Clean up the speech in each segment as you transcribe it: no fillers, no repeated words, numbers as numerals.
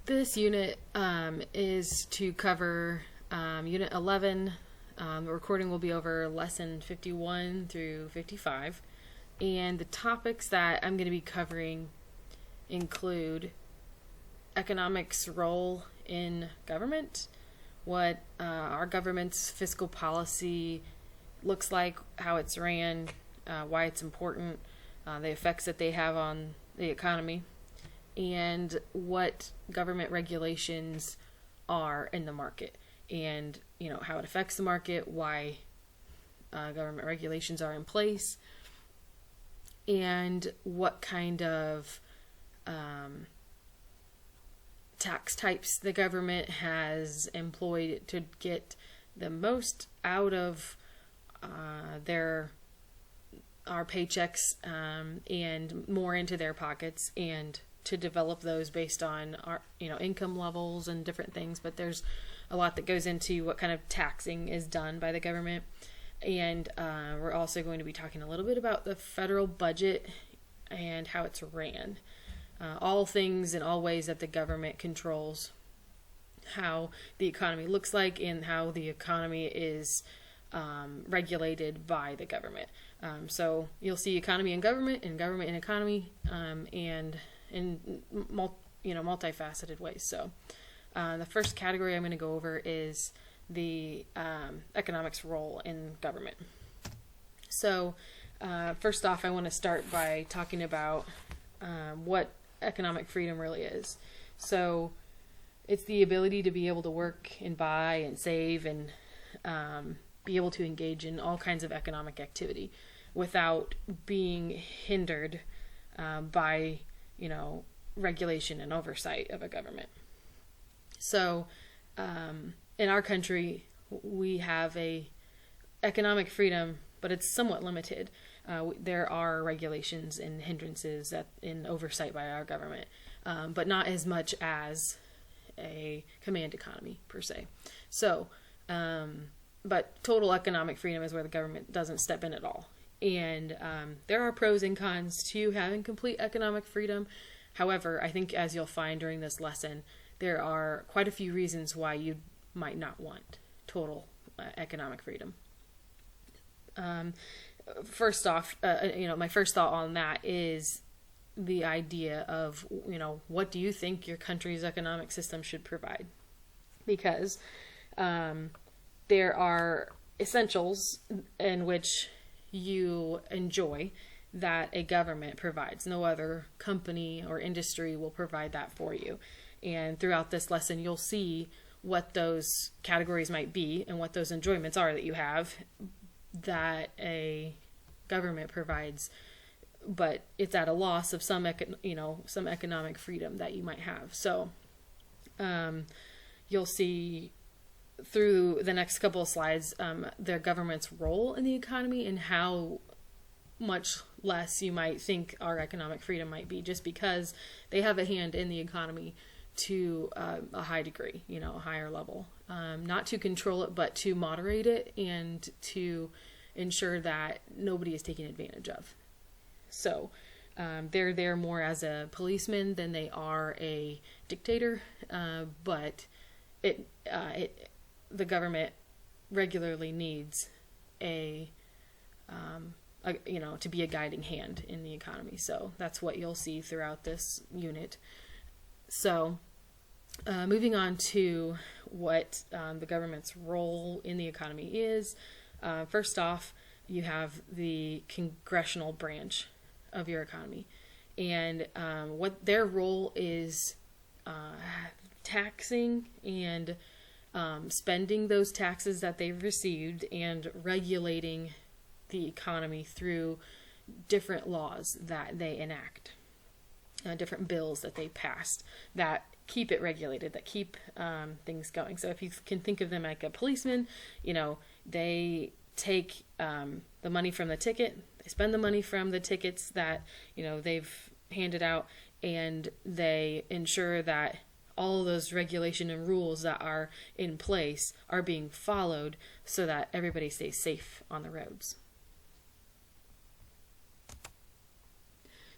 This unit is to cover Unit 11. The recording will be over lesson 51 through 55. And the topics that I'm going to be covering include economics' role in government, what our government's fiscal policy looks like, how it's ran, why it's important, the effects that they have on the economy, and what government regulations are in the market, and how it affects the market, why government regulations are in place, and what kind of tax types the government has employed to get the most out of our paychecks, and more into their pockets, and to develop those based on our income levels and different things. But there's a lot that goes into what kind of taxing is done by the government. And we're also going to be talking a little bit about the federal budget and how it's ran. All things and all ways that the government controls how the economy looks like and how the economy is regulated by the government. So you'll see economy and government and economy, and in multifaceted ways. So the first category I'm going to go over is the economics role in government. So first off, I want to start by talking about what economic freedom really is. So it's the ability to be able to work and buy and save and be able to engage in all kinds of economic activity without being hindered by regulation and oversight of a government. So in our country, we have a economic freedom, but it's somewhat limited. There are regulations and hindrances in oversight by our government, but not as much as a command economy per se. So, but total economic freedom is where the government doesn't step in at all. And there are pros and cons to having complete economic freedom. However, I think as you'll find during this lesson, there are quite a few reasons why you might not want total economic freedom. First off, my first thought on that is the idea of, what do you think your country's economic system should provide? Because there are essentials in which you enjoy that a government provides. No other company or industry will provide that for you. And throughout this lesson, you'll see what those categories might be and what those enjoyments are that you have that a government provides, but it's at a loss of some economic freedom that you might have. So you'll see through the next couple of slides their government's role in the economy and how much less you might think our economic freedom might be, just because they have a hand in the economy to a high degree, a higher level. Not to control it, but to moderate it and to ensure that nobody is taken advantage of. So they're there more as a policeman than they are a dictator, but the government regularly needs to be a guiding hand in the economy. So that's what you'll see throughout this unit. So moving on to what the government's role in the economy is. First off, you have the congressional branch of your economy, and what their role is taxing and spending those taxes that they've received and regulating the economy through different laws that they enact, different bills that they passed that keep it regulated, that keep things going. So if you can think of them like a policeman, they take the money from the ticket, they spend the money from the tickets that they've handed out, and they ensure that all of those regulation and rules that are in place are being followed so that everybody stays safe on the roads.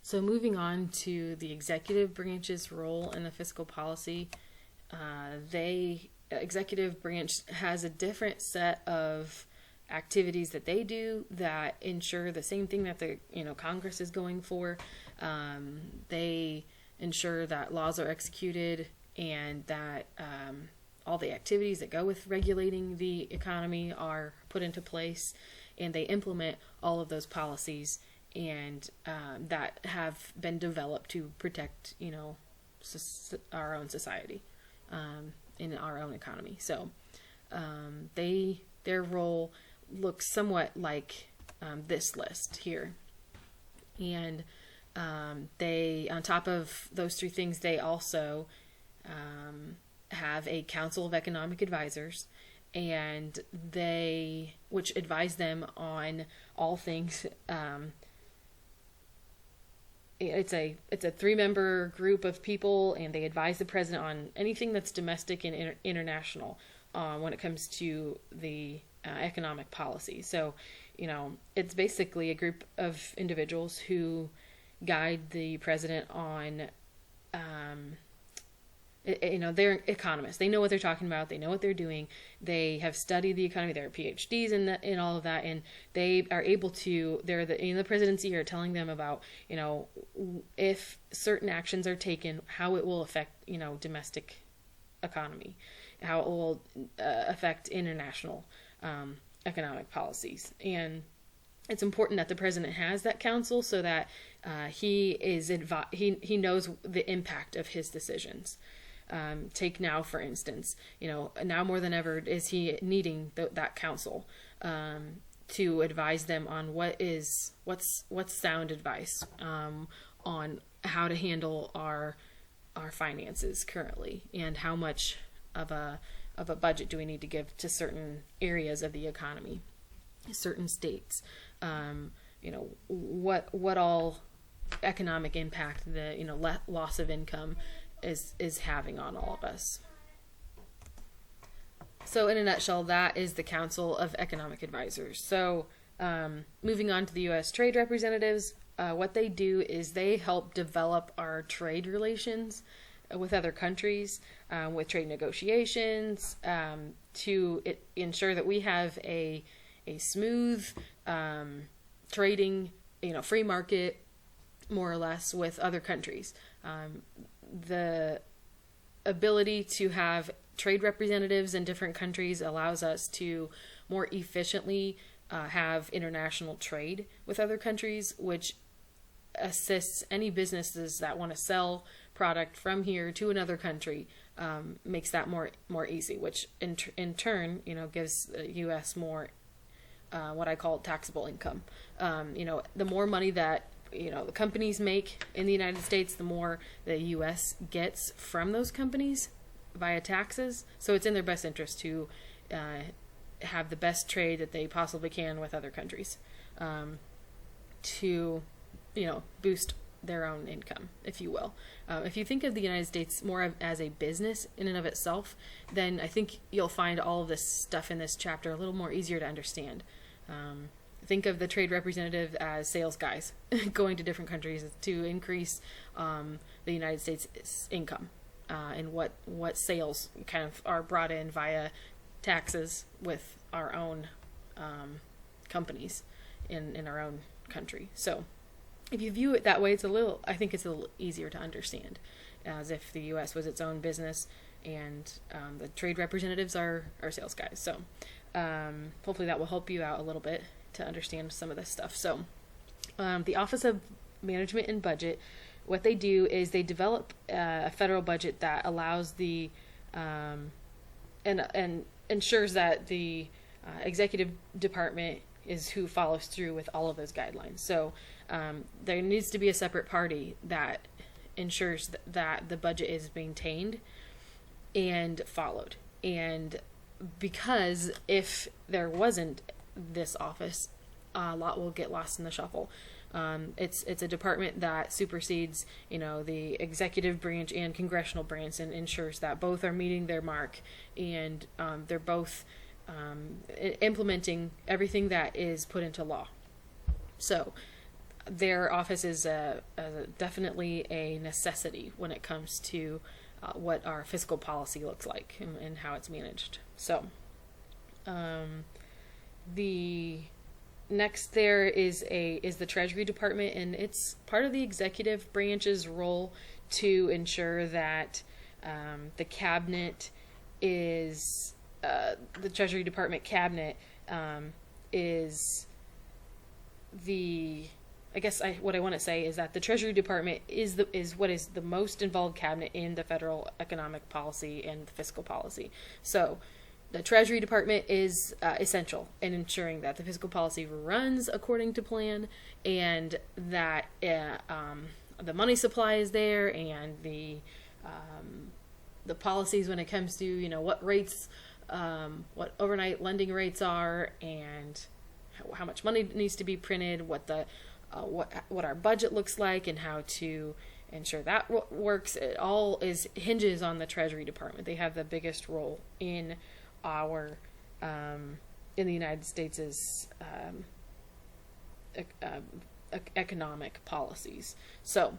So moving on to the executive branch's role in the fiscal policy, executive branch has a different set of activities that they do that ensure the same thing that the Congress is going for. They ensure that laws are executed and that all the activities that go with regulating the economy are put into place, and they implement all of those policies and that have been developed to protect our own society in our own economy. So their role looks somewhat like this list here, and they, on top of those three things, they also have a council of economic advisors, and which advise them on all things. It's a 3-member group of people, and they advise the president on anything that's domestic and international when it comes to the economic policy. So, it's basically a group of individuals who guide the president on, they're economists. They know what they're talking about. They know what they're doing. They have studied the economy. They're PhDs in all of that, and they are able to. They're the presidency are telling them about if certain actions are taken, how it will affect domestic economy, how it will affect international economic policies. And it's important that the president has that counsel so that he knows the impact of his decisions. Take now, for instance, now more than ever is he needing that counsel to advise them on what's sound advice on how to handle our finances currently, and how much of a budget do we need to give to certain areas of the economy, certain states, what all economic impact the loss of income is having on all of us. So in a nutshell, that is the Council of Economic Advisors. So moving on to the U.S. Trade Representatives, what they do is they help develop our trade relations with other countries, with trade negotiations, to ensure that we have a smooth trading, free market, more or less, with other countries. The ability to have trade representatives in different countries allows us to more efficiently have international trade with other countries, which assists any businesses that want to sell product from here to another country, makes that more easy, which in turn gives the U.S. more what I call taxable income. The more money that the companies make in the United States, the more the U.S. gets from those companies via taxes. So it's in their best interest to have the best trade that they possibly can with other countries, to boost their own income, if you will. If you think of the United States more as a business in and of itself, then I think you'll find all of this stuff in this chapter a little more easier to understand. Think of the trade representative as sales guys going to different countries to increase the United States' income, and what sales kind of are brought in via taxes with our own companies in our own country. So if you view it that way, I think it's a little easier to understand, as if the U.S. was its own business and the trade representatives are sales guys. So hopefully that will help you out a little bit to understand some of this stuff. So the Office of Management and Budget, what they do is they develop a federal budget that allows the and ensures that the executive department is who follows through with all of those guidelines. So there needs to be a separate party that ensures that the budget is maintained and followed. And because if there wasn't this office, a lot will get lost in the shuffle. It's a department that supersedes, the executive branch and congressional branch, and ensures that both are meeting their mark, and they're both implementing everything that is put into law. So their office is definitely a necessity when it comes to what our fiscal policy looks like and how it's managed. So the next there is the Treasury Department, and it's part of the executive branch's role to ensure that the cabinet is the Treasury Department cabinet is the what I want to say is that the Treasury Department is what is the most involved cabinet in the federal economic policy and fiscal policy. So the Treasury Department is essential in ensuring that the fiscal policy runs according to plan, and that the money supply is there, and the policies when it comes to what rates, what overnight lending rates are, and how much money needs to be printed, what our budget looks like, and how to ensure that works. It all hinges on the Treasury Department. They have the biggest role in our in the United States' economic policies. So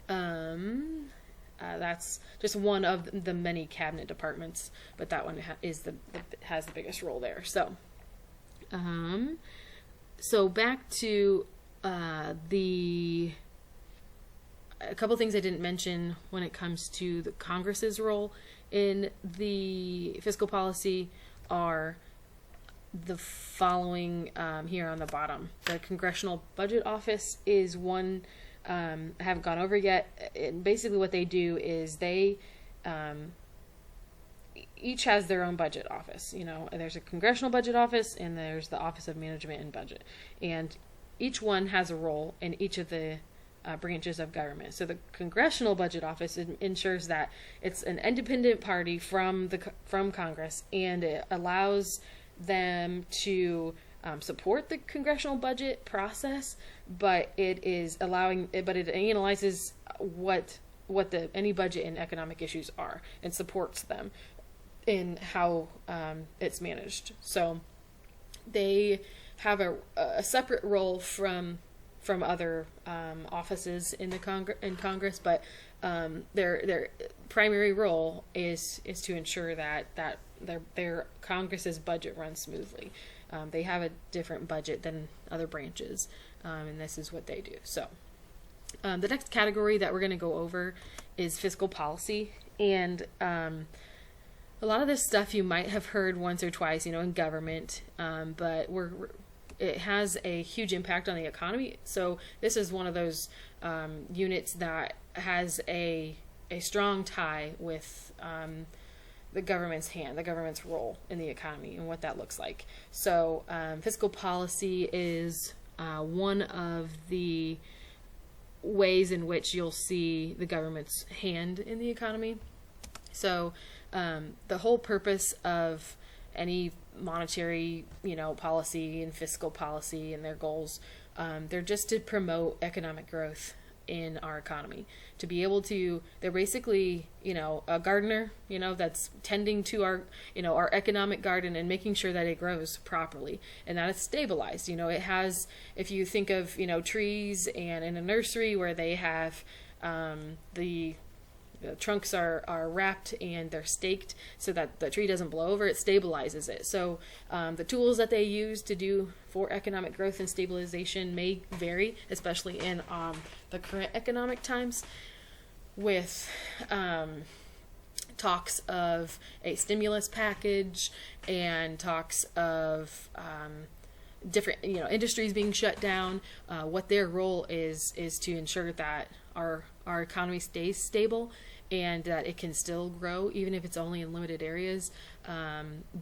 that's just one of the many cabinet departments, but that one has the biggest role there. So so back to a couple things I didn't mention when it comes to the Congress's role in the fiscal policy are the following here on the bottom. The Congressional Budget Office is one I haven't gone over yet. And basically what they do is they each has their own budget office. There's a Congressional Budget Office and there's the Office of Management and Budget. And each one has a role in each of the branches of government. So the Congressional Budget Office ensures that it's an independent party from Congress, and it allows them to support the congressional budget process, but it analyzes what any budget and economic issues are and supports them in how it's managed. So they have a separate role from other offices in Congress, but their primary role is to ensure that their Congress's budget runs smoothly. They have a different budget than other branches, and this is what they do. So the next category that we're going to go over is fiscal policy, and a lot of this stuff you might have heard once or twice, in government, but it has a huge impact on the economy. So this is one of those units that has a strong tie with the government's role in the economy and what that looks like. So fiscal policy is one of the ways in which you'll see the government's hand in the economy. So the whole purpose of any monetary, policy and fiscal policy and their goals, they're just to promote economic growth in our economy. To be able to, they're basically, a gardener, that's tending to our economic garden and making sure that it grows properly and that it's stabilized. It has, if you think of, trees and in a nursery where they have the trunks are wrapped and they're staked so that the tree doesn't blow over, it stabilizes it. So the tools that they use to do for economic growth and stabilization may vary, especially in the current economic times, with talks of a stimulus package and talks of different industries being shut down. What their role is to ensure that our economy stays stable and that it can still grow, even if it's only in limited areas.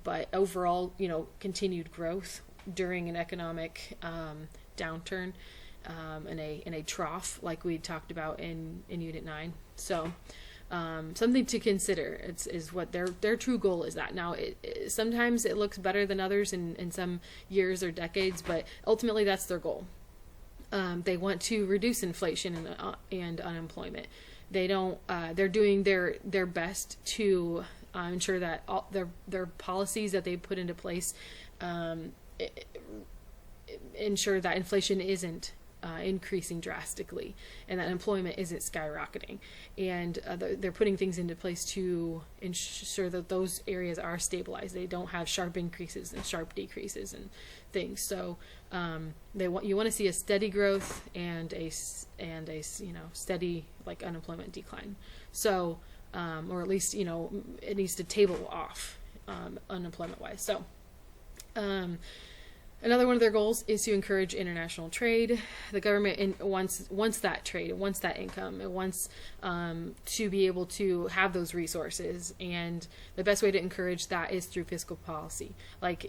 But overall, continued growth during an economic downturn, in a trough like we talked about in Unit 9. So something to consider is what their true goal is. That now sometimes it looks better than others in some years or decades, but ultimately that's their goal. They want to reduce inflation and unemployment. They're doing their best to ensure that all their policies that they put into place ensure that inflation isn't increasing drastically, and that employment isn't skyrocketing. And they're putting things into place to ensure that those areas are stabilized. They don't have sharp increases and sharp decreases and things. So you want to see a steady growth and a steady like unemployment decline. So or at least it needs to table off unemployment wise. So another one of their goals is to encourage international trade. The government wants that trade, it wants that income, it wants to be able to have those resources, and the best way to encourage that is through fiscal policy,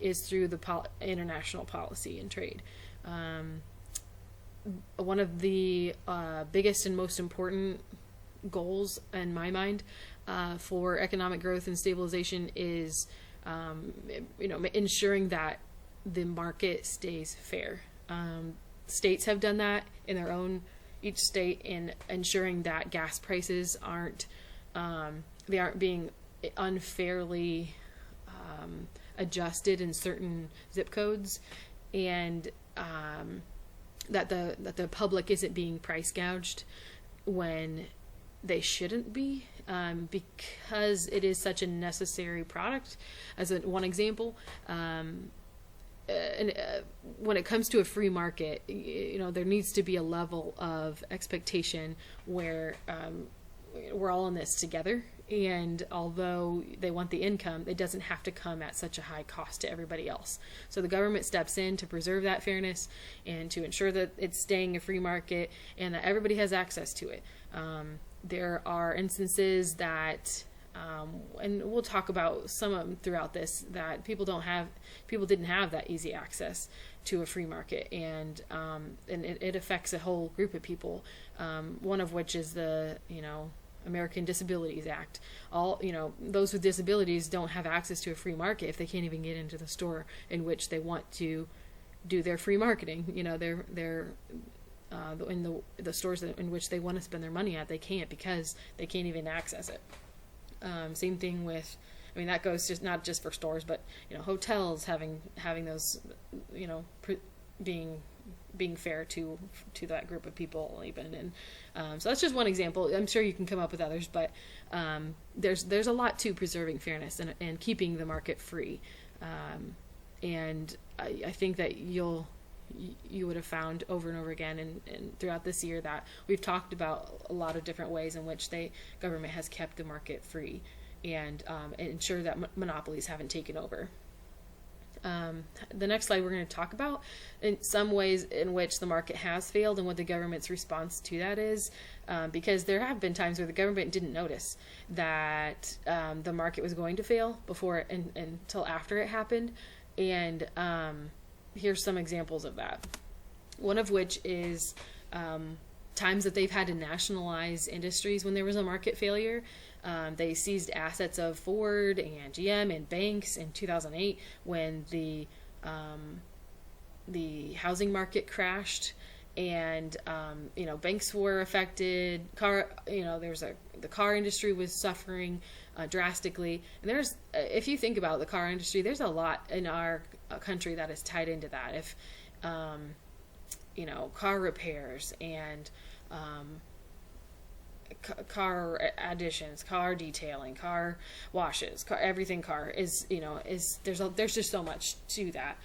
is through the international policy and trade. One of the biggest and most important goals in my mind for economic growth and stabilization is ensuring that the market stays fair. States have done that in their own, each state, in ensuring that gas prices aren't being unfairly adjusted in certain zip codes, and that the public isn't being price gouged when they shouldn't be, because it is such a necessary product. As one example, when it comes to a free market, there needs to be a level of expectation where we're all in this together. And although they want the income, it doesn't have to come at such a high cost to everybody else. So the government steps in to preserve that fairness and to ensure that it's staying a free market and that everybody has access to it. There are instances that and we'll talk about some of them throughout this, that people didn't have that easy access to a free market, and it affects a whole group of people. One of which is the American Disabilities Act. Those with disabilities don't have access to a free market if they can't even get into the store in which they want to do their free marketing. They're in the stores in which they want to spend their money at, they can't, because they can't even access it. Same thing with, that goes not just for stores, but hotels having those, being fair to that group of people even. And so that's just one example. I'm sure you can come up with others, but there's a lot to preserving fairness and keeping the market free. And I think that you would have found over and over again and throughout this year that we've talked about a lot of different ways in which government has kept the market free and ensure that monopolies haven't taken over. The next slide we're going to talk about in some ways in which the market has failed and what the government's response to that is, because there have been times where the government didn't notice that the market was going to fail before until after it happened. And here's some examples of that. One of which is times that they've had to nationalize industries when there was a market failure. They seized assets of Ford and GM and banks in 2008 when the housing market crashed, and banks were affected. The car industry was suffering drastically. And if you think about the car industry, there's a lot in our country that is tied into that. If car repairs and car additions, car detailing, car washes, everything car is there's just so much to that.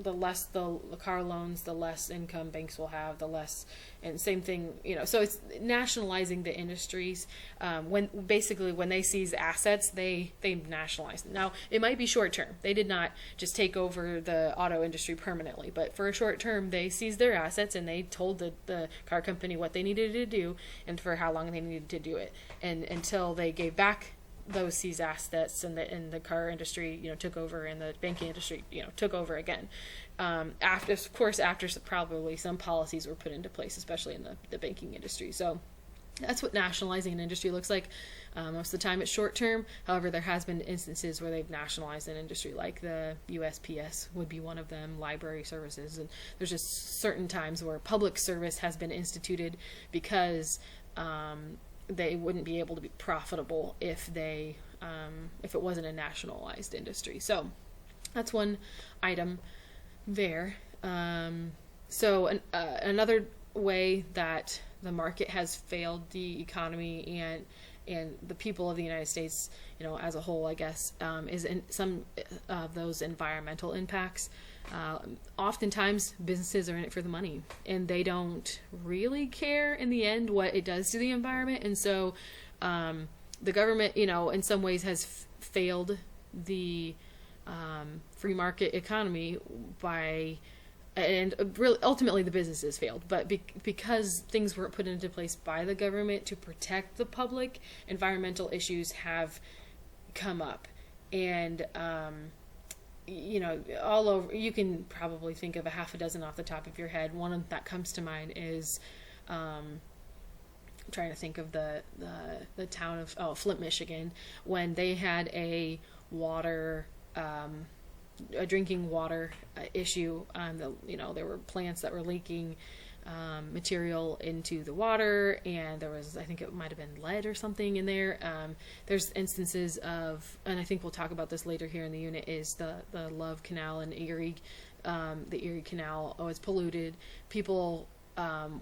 The less the car loans, the less income banks will have, the less, and same thing, so it's nationalizing the industries. When they seize assets, they nationalize them. Now, it might be short term. They did not just take over the auto industry permanently, but for a short term, they seized their assets and they told the car company what they needed to do and for how long they needed to do it, and until they gave back those seized assets and the car industry took over, and the banking industry took over again. After probably some policies were put into place, especially in the banking industry. So that's what nationalizing an industry looks like. Most of the time it's short term. However, there has been instances where they've nationalized an industry, like the USPS would be one of them, library services, and there's just certain times where public service has been instituted because they wouldn't be able to be profitable if it wasn't a nationalized industry. So that's one item there. Another way that the market has failed the economy and the people of the United States, as a whole, I guess, is in some of those environmental impacts. Oftentimes, businesses are in it for the money, and they don't really care in the end what it does to the environment. And so, the government, in some ways, has failed the free market economy and really ultimately the businesses failed, but because things weren't put into place by the government to protect the public, environmental issues have come up. And all over, you can probably think of a half a dozen off the top of your head. One that comes to mind is I'm trying to think of the town of Flint, Michigan, when they had a drinking water issue. There were plants that were leaking material into the water, and there was, I think it might have been lead or something in there. There's instances of, and I think we'll talk about this later here in the unit, is the Love Canal in Erie. The Erie Canal was polluted. People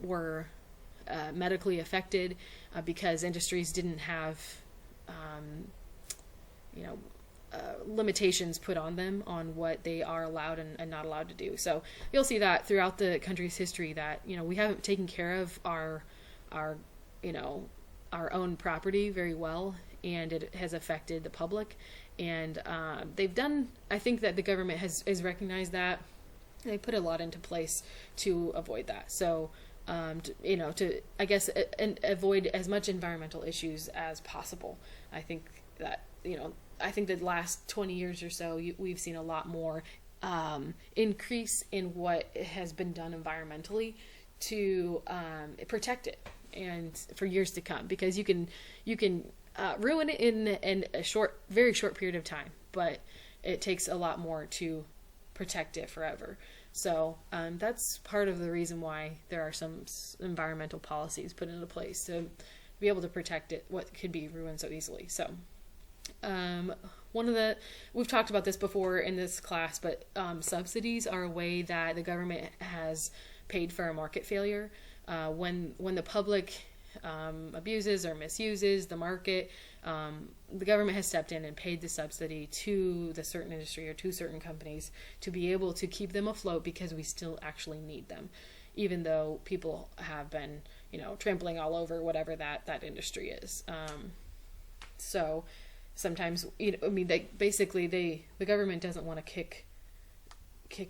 were medically affected because industries didn't have limitations put on them on what they are allowed and not allowed to do. So you'll see that throughout the country's history that, we haven't taken care of our own property very well, and it has affected the public. And I think that the government has recognized that. They put a lot into place to avoid that. So, to, I guess, and avoid as much environmental issues as possible. I think that, the last 20 years or so, we've seen a lot more increase in what has been done environmentally to protect it, and for years to come, because you can ruin it in a very short period of time, but it takes a lot more to protect it forever. So that's part of the reason why there are some environmental policies put into place to be able to protect it, what could be ruined so easily. So we've talked about this before in this class, but subsidies are a way that the government has paid for a market failure. When the public abuses or misuses the market, the government has stepped in and paid the subsidy to the certain industry or to certain companies to be able to keep them afloat, because we still actually need them, even though people have been, trampling all over whatever that industry is. So sometimes, the government doesn't want to kick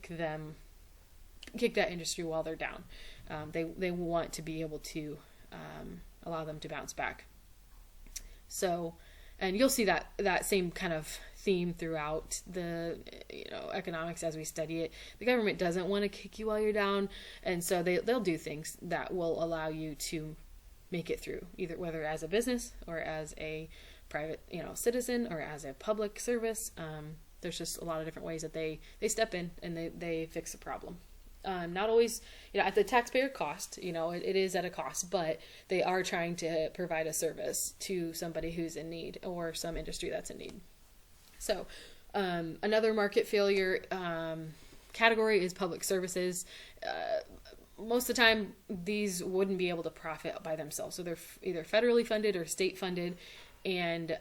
that industry while they're down. They want to be able to allow them to bounce back. So, and you'll see that same kind of theme throughout the economics as we study it. The government doesn't want to kick you while you're down, and so they'll do things that will allow you to make it through, either whether as a business or as a private citizen or as a public service. There's just a lot of different ways that they step in and they fix the problem. Not always, at the taxpayer cost, it is at a cost, but they are trying to provide a service to somebody who's in need or some industry that's in need. So, another market failure category is public services. Most of the time, these wouldn't be able to profit by themselves. So they're either federally funded or state funded, and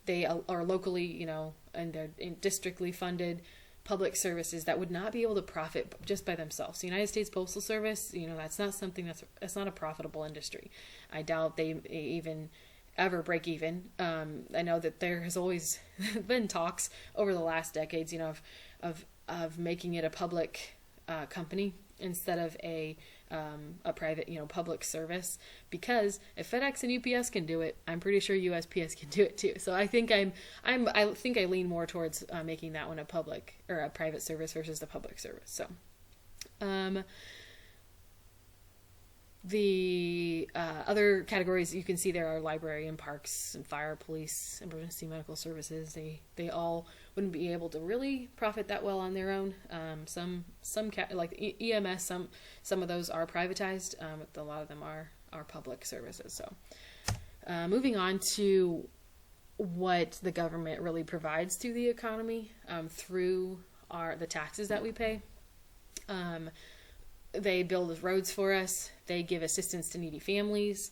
they are locally, and they're districtly funded public services that would not be able to profit just by themselves. The United States Postal Service, that's not something that's not a profitable industry. I doubt they even ever break even. I know that there has always been talks over the last decades, of making it a public company instead of a private, public service, because if FedEx and UPS can do it, I'm pretty sure USPS can do it too. So I think I lean more towards making that one a public or a private service versus the public service. So, the other categories you can see there are library and parks and fire, police, emergency medical services. They all wouldn't be able to really profit that well on their own. Like EMS, some of those are privatized, but a lot of them are public services. So, moving on to what the government really provides to the economy through the taxes that we pay. they build roads for us. They give assistance to needy families.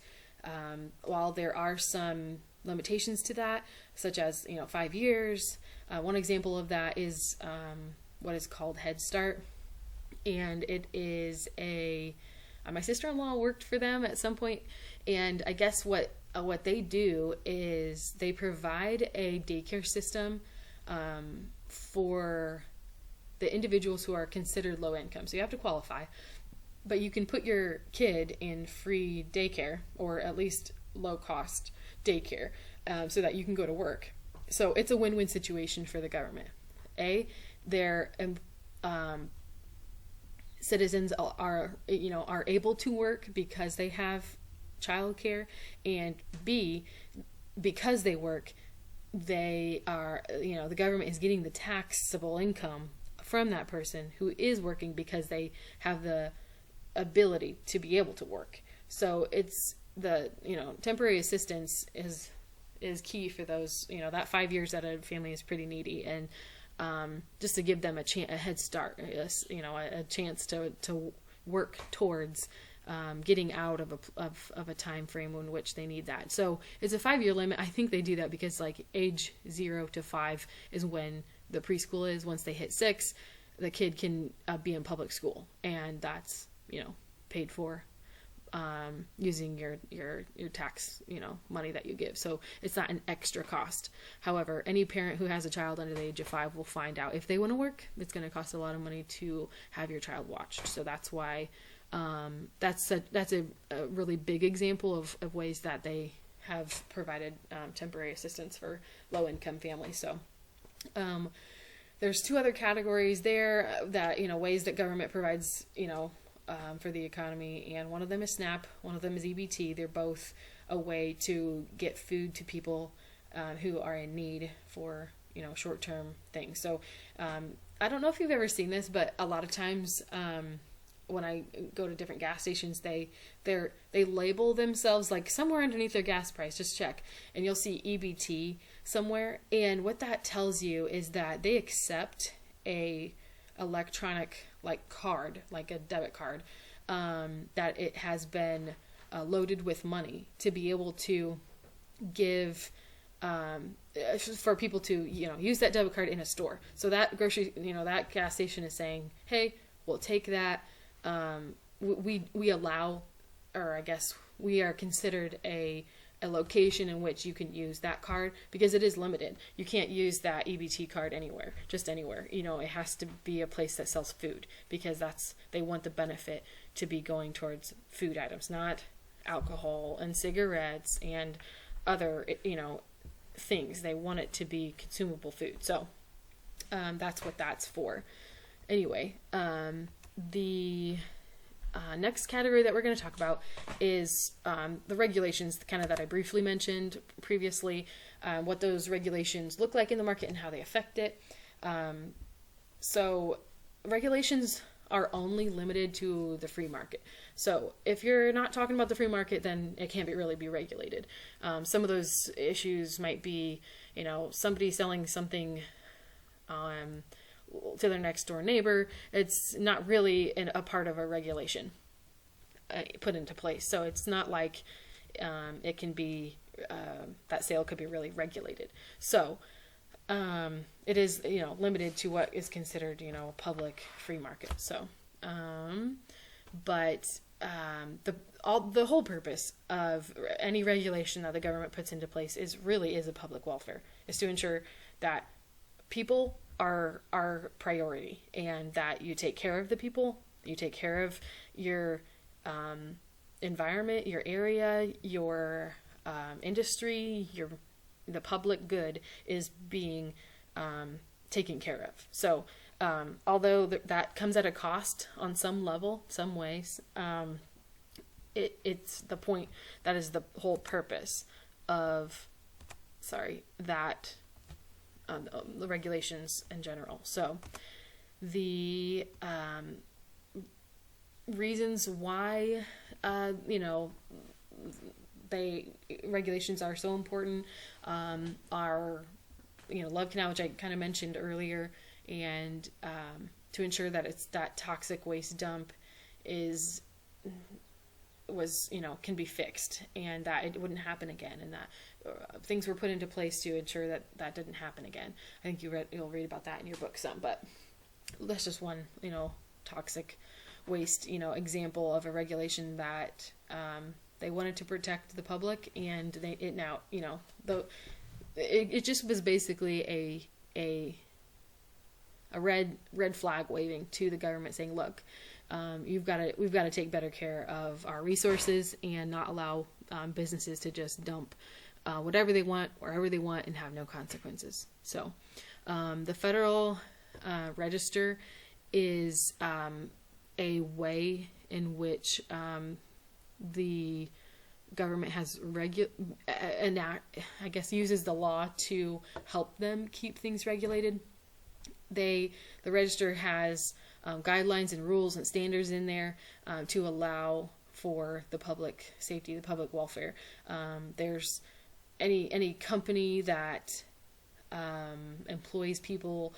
While there are some limitations to that, such as 5 years, one example of that is what is called Head Start, and it is my sister-in-law worked for them at some point, and I guess what they do is they provide a daycare system for the individuals who are considered low income. So you have to qualify, but you can put your kid in free daycare, or at least low cost daycare, so that you can go to work. So it's a win-win situation for the government. Their citizens are able to work because they have childcare, and B, because they work, they are, the government is getting the taxable income from that person who is working because they have the ability to be able to work. So it's the, temporary assistance is key for those, that 5 years that a family is pretty needy, and just to give them a head start, a chance to work towards getting out of a time frame in which they need that. So it's a 5-year limit. I think they do that because like age 0 to 5 is when the preschool is. Once they hit 6, the kid can be in public school, and that's paid for using your tax money that you give. So it's not an extra cost. However, any parent who has a child under the age of 5 will find out if they want to work, it's going to cost a lot of money to have your child watched. So that's why that's a really big example of ways that they have provided temporary assistance for low income families. So there's 2 other categories there that ways that government provides for the economy, and one of them is SNAP, one of them is EBT. They're both a way to get food to people who are in need for short-term things. So I don't know if you've ever seen this, but a lot of times when I go to different gas stations, they label themselves like somewhere underneath their gas price, just check, and you'll see EBT somewhere. And what that tells you is that they accept a electronic card, like a debit card, that it has been loaded with money to be able to give for people to use that debit card in a store. So that that gas station is saying, hey, we'll take that. We allow, or I guess we are considered a location in which you can use that card, because it is limited. You can't use that EBT card anywhere, just anywhere. It has to be a place that sells food, because they want the benefit to be going towards food items, not alcohol and cigarettes and other, things. They want it to be consumable food. So that's what that's for. Anyway, the next category that we're going to talk about is the regulations, kind of that I briefly mentioned previously, what those regulations look like in the market and how they affect it. So regulations are only limited to the free market. So if you're not talking about the free market, then it can't really be regulated. Some of those issues might be, somebody selling something to their next door neighbor. It's not really a part of a regulation put into place. So it's not like it can be, that sale could be really regulated. So it is, limited to what is considered, a public free market. So, but the whole purpose of any regulation that the government puts into place is a public welfare, is to ensure that people are our priority, and that you take care of the people, you take care of your environment, your area, your industry, the public good is being taken care of. So although that comes at a cost on some level, some ways, it's the point, that is the whole purpose of that the regulations in general. So the reasons why regulations are so important are Love Canal, which I kind of mentioned earlier, and to ensure that it's that toxic waste dump was, can be fixed, and that it wouldn't happen again, and that things were put into place to ensure that that didn't happen again. I think you'll read about that in your book some, but that's just one, toxic waste, example of a regulation that they wanted to protect the public, and it just was basically a red flag waving to the government, saying, look, we've got to take better care of our resources and not allow businesses to just dump whatever they want wherever they want and have no consequences. So the Federal Register is a way in which the government has uses the law to help them keep things regulated. The Register has guidelines and rules and standards in there to allow for the public safety, the public welfare. There's any company that employs people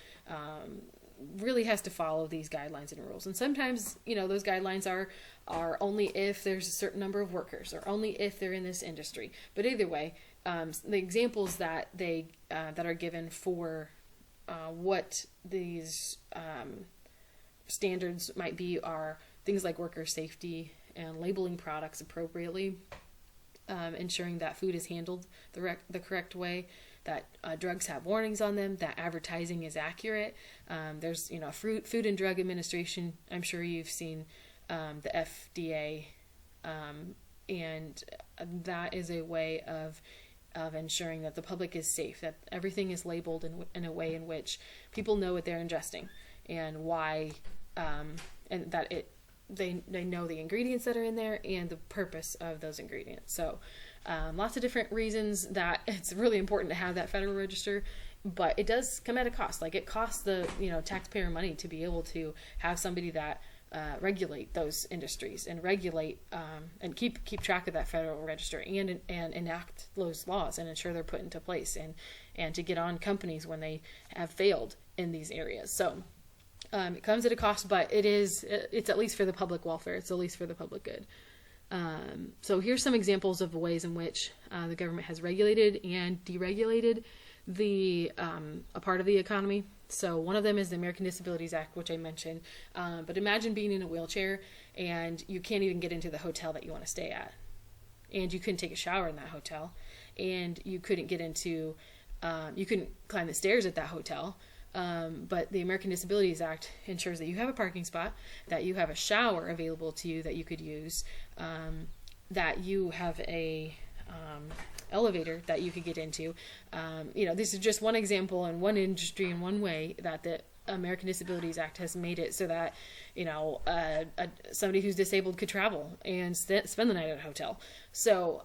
really has to follow these guidelines and rules. And sometimes, those guidelines are only if there's a certain number of workers, or only if they're in this industry. But either way, the examples that that are given for what these standards might be are things like worker safety and labeling products appropriately, ensuring that food is handled the correct way, that drugs have warnings on them, that advertising is accurate. There's, Food and Drug Administration. I'm sure you've seen the FDA, and that is a way of ensuring that the public is safe, that everything is labeled in a way in which people know what they're ingesting and why, and that they know the ingredients that are in there and the purpose of those ingredients. So lots of different reasons that it's really important to have that Federal Register, but it does come at a cost. Like, it costs the taxpayer money to be able to have somebody that regulate those industries and regulate and keep track of that Federal Register and enact those laws and ensure they're put into place, and to get on companies when they have failed in these areas. So it comes at a cost, but it's at least for the public welfare. It's at least for the public good. So here's some examples of ways in which the government has regulated and deregulated a part of the economy. So one of them is the American Disabilities Act, which I mentioned. But imagine being in a wheelchair and you can't even get into the hotel that you want to stay at. And you couldn't take a shower in that hotel. And you couldn't get into, you couldn't climb the stairs at that hotel. But the American Disabilities Act ensures that you have a parking spot, that you have a shower available to you that you could use, that you have a elevator that you could get into. This is just one example in one industry in one way that the American Disabilities Act has made it so that somebody who's disabled could travel and spend the night at a hotel. So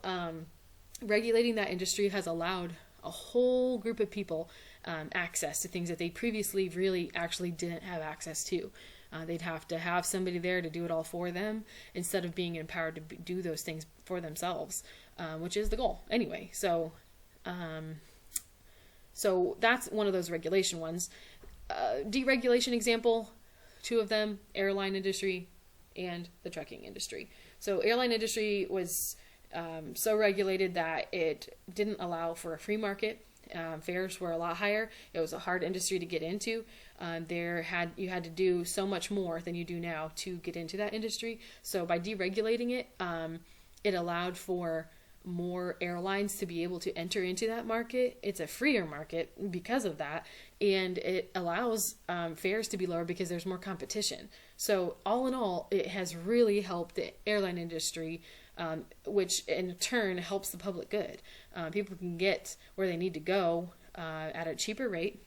regulating that industry has allowed a whole group of people access to things that they previously really actually didn't have access to. They'd have to have somebody there to do it all for them instead of being empowered to do those things for themselves, which is the goal anyway. So that's one of those regulation ones. Deregulation example, two of them, airline industry and the trucking industry. So airline industry was so regulated that it didn't allow for a free market. Fares were a lot higher. It was a hard industry to get into. You had to do so much more than you do now to get into that industry. So by deregulating it, it allowed for more airlines to be able to enter into that market. It's a freer market because of that, and it allows fares to be lower because there's more competition. So all in all, it has really helped the airline industry, which in turn helps the public good. People can get where they need to go at a cheaper rate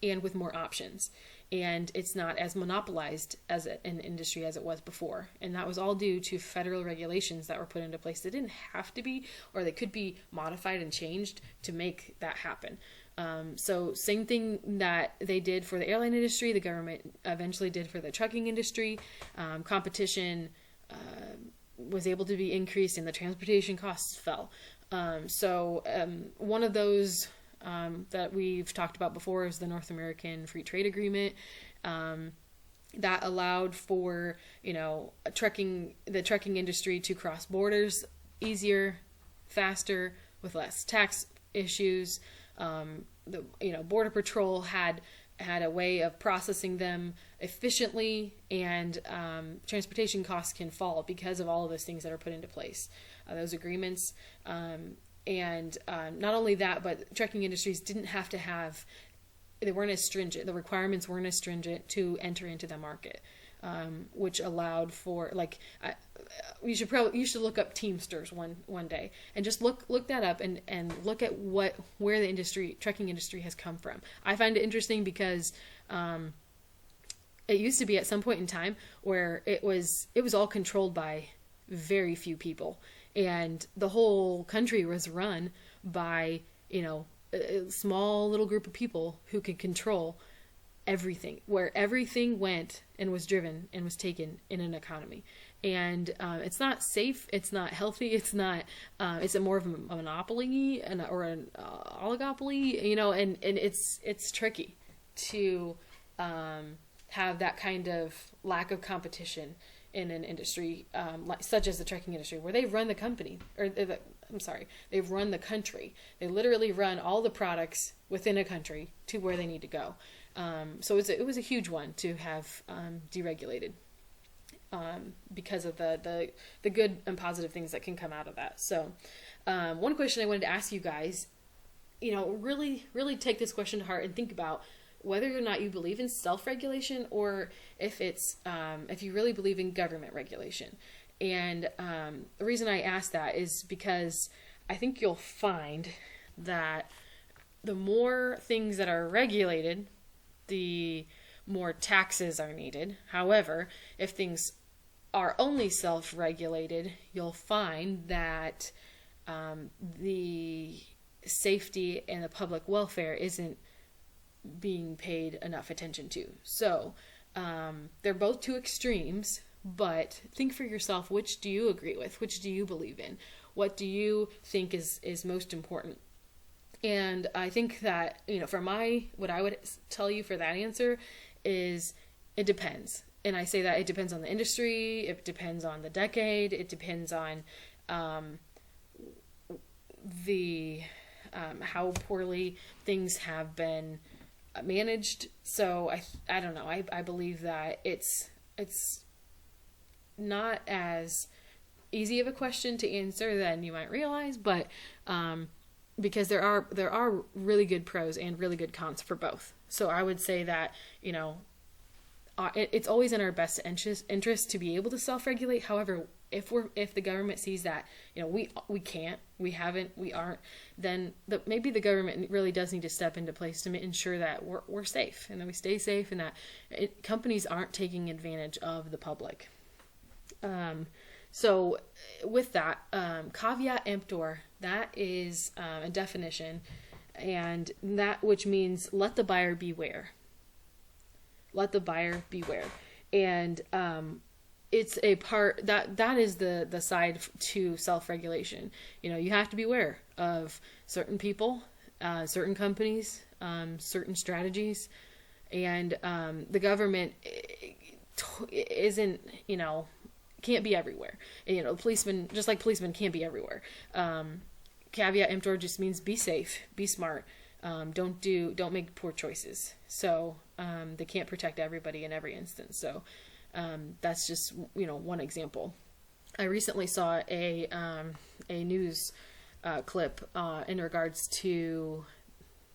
and with more options. And it's not as monopolized as an industry as it was before. And that was all due to federal regulations that were put into place. They didn't have to be, or they could be modified and changed to make that happen. So same thing that they did for the airline industry, the government eventually did for the trucking industry. Competition was able to be increased and the transportation costs fell. One of those that we've talked about before is the North American Free Trade Agreement. that allowed for, the trucking industry to cross borders easier, faster, with less tax issues. Border Patrol had a way of processing them efficiently, and transportation costs can fall because of all of those things that are put into place, those agreements. And not only that, but trucking industries didn't have to have, they weren't as stringent, the requirements weren't as stringent to enter into the market, which allowed for, you should look up Teamsters one day and just look that up and look at where the trucking industry has come from. I find it interesting because it used to be at some point in time where it was all controlled by very few people, and the whole country was run by a small little group of people who could control everything, where everything went and was driven and was taken in an economy. And it's not safe, it's not healthy, it's more of a monopoly or an oligopoly, and it's tricky to have that kind of lack of competition in an industry such as the trucking industry, where they run the company, they run the country. They literally run all the products within a country to where they need to go. So it was a huge one to have deregulated, because of the good and positive things that can come out of that. So one question I wanted to ask you guys, really, really take this question to heart and think about whether or not you believe in self-regulation, or if you really believe in government regulation. And the reason I ask that is because I think you'll find that the more things that are regulated, the more taxes are needed. However, if things are only self-regulated, you'll find that the safety and the public welfare isn't being paid enough attention to. So they're both two extremes, but think for yourself, which do you agree with? Which do you believe in? What do you think is most important? And I think that, what I would tell you for that answer is it depends. And I say that it depends on the industry, it depends on the decade, it depends on how poorly things have been managed. So I don't know. I believe that it's not as easy of a question to answer than you might realize, but because there are really good pros and really good cons for both. So I would say that it's always in our best interest to be able to self-regulate. However, if the government sees that we aren't, then maybe the government really does need to step into place to ensure that we're safe and that we stay safe, and that companies aren't taking advantage of the public. So with that, caveat emptor, that is a definition, and that which means let the buyer beware. Let the buyer beware. And it's a part that is the side to self-regulation. You have to be aware of certain people, certain companies, certain strategies, and the government isn't, can't be everywhere. Policemen, just like policemen, can't be everywhere. Caveat emptor just means be safe, be smart. Don't make poor choices. So they can't protect everybody in every instance. So that's just one example. I recently saw a news clip in regards to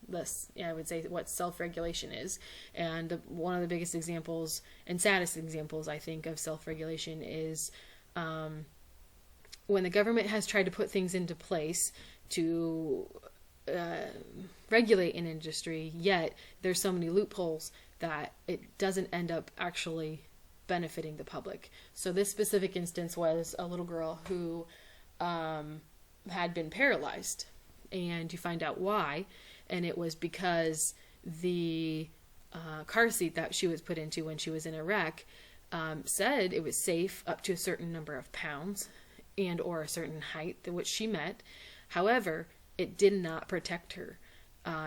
this. I would say what self-regulation is, and one of the biggest examples and saddest examples I think of self-regulation is when the government has tried to put things into place to regulate an industry, yet there's so many loopholes that it doesn't end up actually benefiting the public. So this specific instance was a little girl who had been paralyzed, and you find out why, and it was because the car seat that she was put into when she was in a wreck said it was safe up to a certain number of pounds and or a certain height, which she met. However, it did not protect her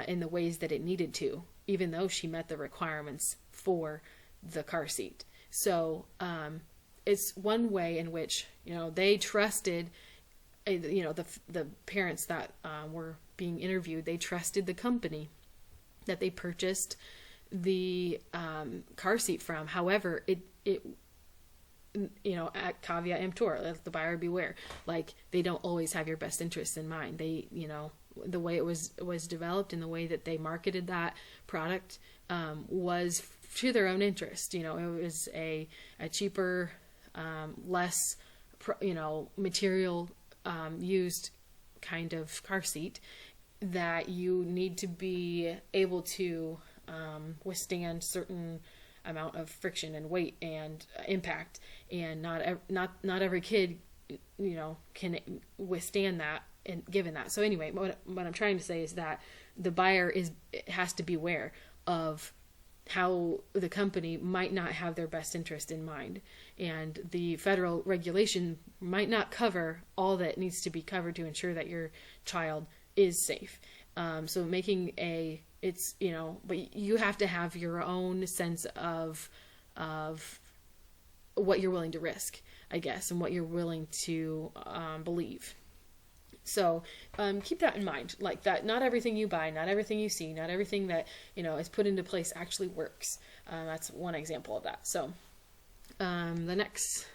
in the ways that it needed to, even though she met the requirements for the car seat. So it's one way in which, they trusted, the parents that were being interviewed, they trusted the company that they purchased the car seat from. However, it at caveat emptor, let the buyer beware. Like, they don't always have your best interests in mind. They, the way it was developed and the way that they marketed that product was to their own interest. It was a cheaper, less, material used kind of car seat that you need to be able to withstand certain amount of friction and weight and impact, and not every kid can withstand that, and given that. So anyway, what I'm trying to say is that the buyer has to beware of how the company might not have their best interest in mind, and the federal regulation might not cover all that needs to be covered to ensure that your child is safe. So but you have to have your own sense of what you're willing to risk, I guess, and what you're willing to believe. So keep that in mind, like that not everything you buy, not everything you see, not everything that is put into place actually works. That's one example of that. So the next,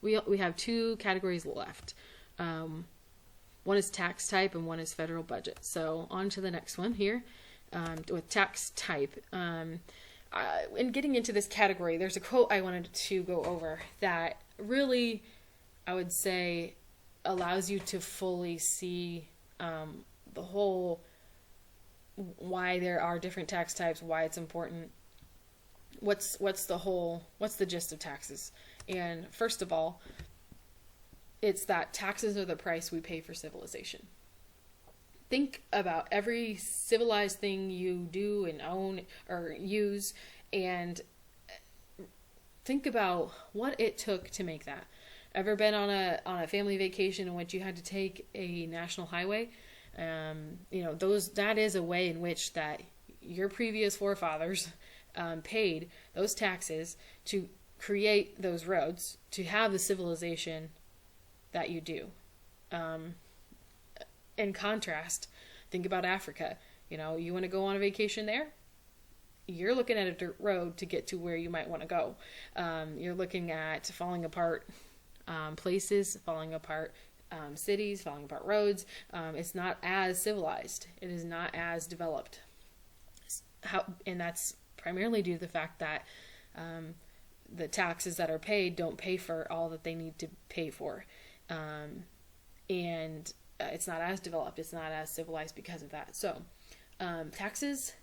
we have two categories left. One is tax type and one is federal budget. So on to the next one here. With tax type, in getting into this category, there's a quote I wanted to go over that really, I would say, allows you to fully see the whole, why there are different tax types, why it's important, what's the gist of taxes. And first of all, it's that taxes are the price we pay for civilization. Think about every civilized thing you do and own or use, and think about what it took to make that. Ever been on a family vacation in which you had to take a national highway? That is a way in which that your previous forefathers paid those taxes to create those roads, to have the civilization that you do. In contrast, think about Africa. You want to go on a vacation there? You're looking at a dirt road to get to where you might want to go. You're looking at falling apart places, falling apart cities, falling apart roads. It's not as civilized. It is not as developed. And that's primarily due to the fact that the taxes that are paid don't pay for all that they need to pay for. And it's not as developed, it's not as civilized because of that. So taxes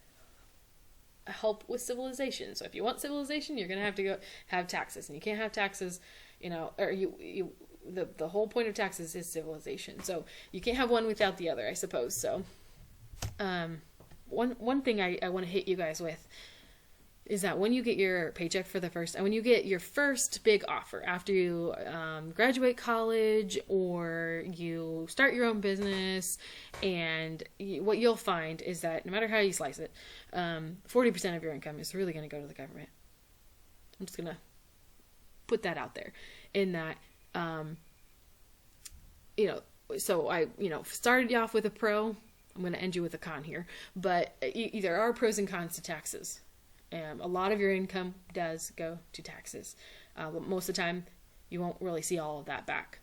help with civilization. So if you want civilization, you're going to have to go have taxes, and you can't have taxes, the whole point of taxes is civilization. So you can't have one without the other, I suppose. So one thing I want to hit you guys with is that when you get your paycheck when you get your first big offer after you graduate college or you start your own business, and what you'll find is that no matter how you slice it, 40% of your income is really going to go to the government. I'm just going to put that out there in that, so I, started you off with a pro. I'm going to end you with a con here, but there are pros and cons to taxes. A lot of your income does go to taxes. Most of the time, you won't really see all of that back.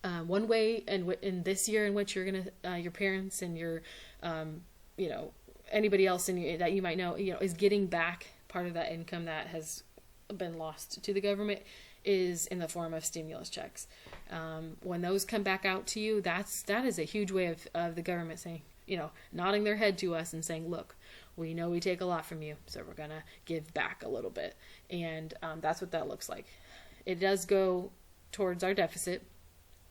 One way in this year in which you're gonna, your parents and your, anybody else that you might know, is getting back part of that income that has been lost to the government is in the form of stimulus checks. When those come back out to you, that is a huge way of the government saying, nodding their head to us and saying, look, we know we take a lot from you, so we're going to give back a little bit. And that's what that looks like. It does go towards our deficit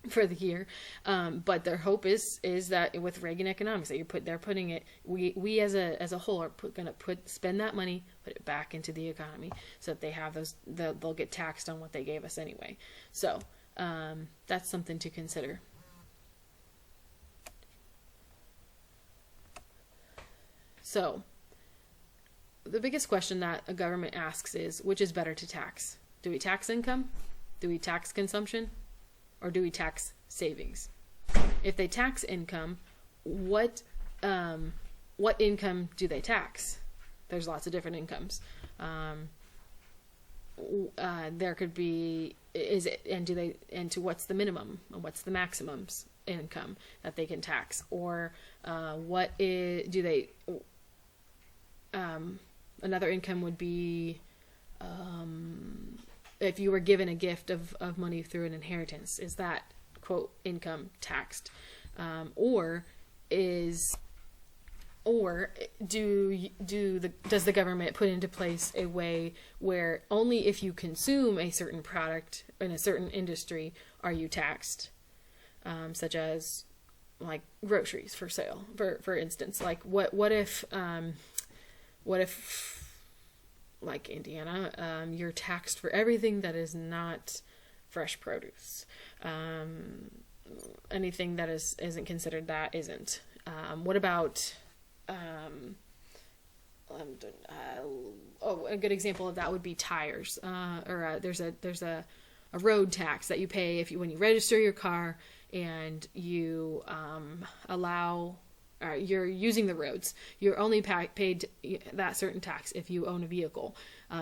for the year, but their hope is that with Reagan economics, that they're putting it, we as a whole are going to spend that money, put it back into the economy, so that they have they'll get taxed on what they gave us anyway. So that's something to consider. So the biggest question that a government asks is, which is better to tax? Do we tax income? Do we tax consumption? Or do we tax savings? If they tax income, what income do they tax? There's lots of different incomes. There could be, to what's the minimum and what's the maximum's income that they can tax, or another income would be if you were given a gift of money through an inheritance, is that quote income taxed, or does the government put into place a way where only if you consume a certain product in a certain industry are you taxed, such as like groceries for sale, for instance. Like what if like Indiana, you're taxed for everything that is not fresh produce. Anything that isn't considered that isn't. What about a good example of that would be tires. There's a road tax that you pay when you register your car and you you're using the roads. You're only paid that certain tax if you own a vehicle.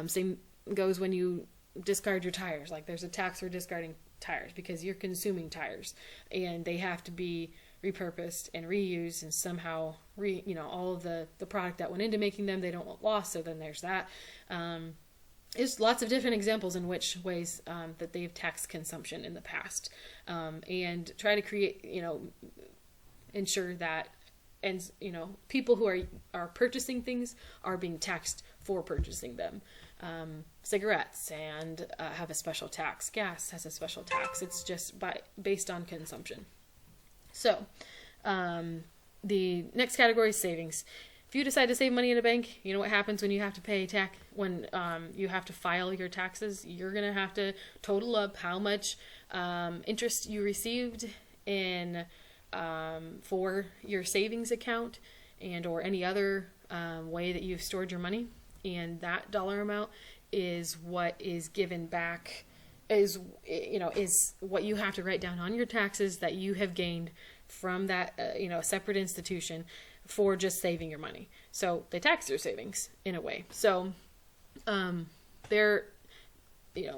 Same goes when you discard your tires. Like there's a tax for discarding tires because you're consuming tires, and they have to be repurposed and reused, and somehow all of the product that went into making them, they don't want lost. So then there's that. There's lots of different examples in which ways that they've taxed consumption in the past, and try to create, ensure that, and people who are purchasing things are being taxed for purchasing them. Cigarettes have a special tax. Gas has a special tax. It's just based on consumption. So, the next category is savings. If you decide to save money in a bank, you know what happens when you have to pay when you have to file your taxes? You're going to have to total up how much interest you received for your savings account or any other way that you've stored your money. And that dollar amount is what is given back, is what you have to write down on your taxes that you have gained from that a separate institution for just saving your money. So they tax your savings in a way. So they're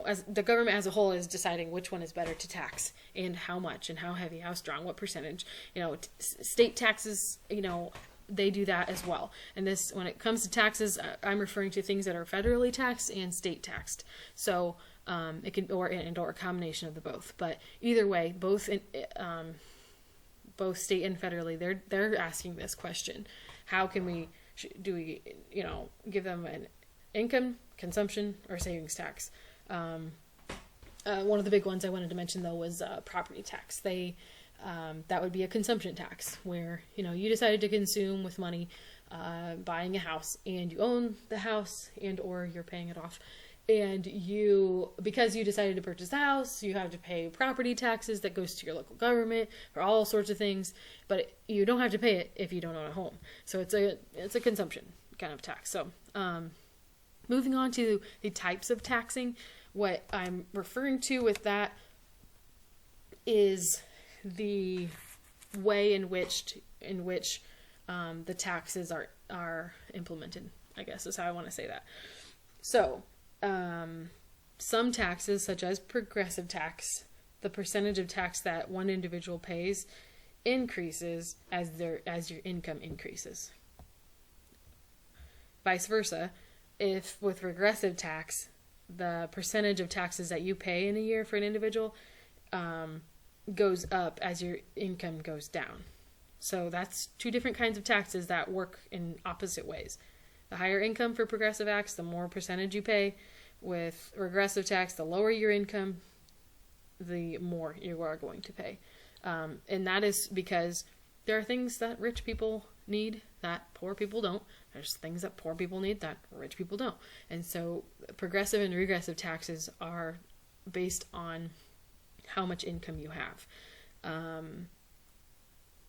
as the government as a whole is deciding which one is better to tax and how much and how heavy, how strong, what percentage. State taxes, they do that as well. And this, when it comes to taxes, I'm referring to things that are federally taxed and state taxed. So it can or a combination of the both. But either way, both state and federally, they're asking this question: how can we give them an income, consumption, or savings tax? One of the big ones I wanted to mention though was property tax. That would be a consumption tax where, you decided to consume with money, buying a house, and you own the house or you're paying it off. And because you decided to purchase the house, you have to pay property taxes that goes to your local government for all sorts of things, but you don't have to pay it if you don't own a home. So it's a consumption kind of tax. So, moving on to the types of taxing, what I'm referring to with that is the way in which the taxes are implemented, I guess is how I want to say that. So, some taxes, such as progressive tax, the percentage of tax that one individual pays increases as your income increases. Vice versa, if with regressive tax, the percentage of taxes that you pay in a year for an individual goes up as your income goes down. So that's two different kinds of taxes that work in opposite ways. The higher income for progressive tax, the more percentage you pay. With regressive tax, the lower your income, the more you are going to pay. And that is because there are things that rich people need that poor people don't. There's things that poor people need that rich people don't. And so progressive and regressive taxes are based on how much income you have.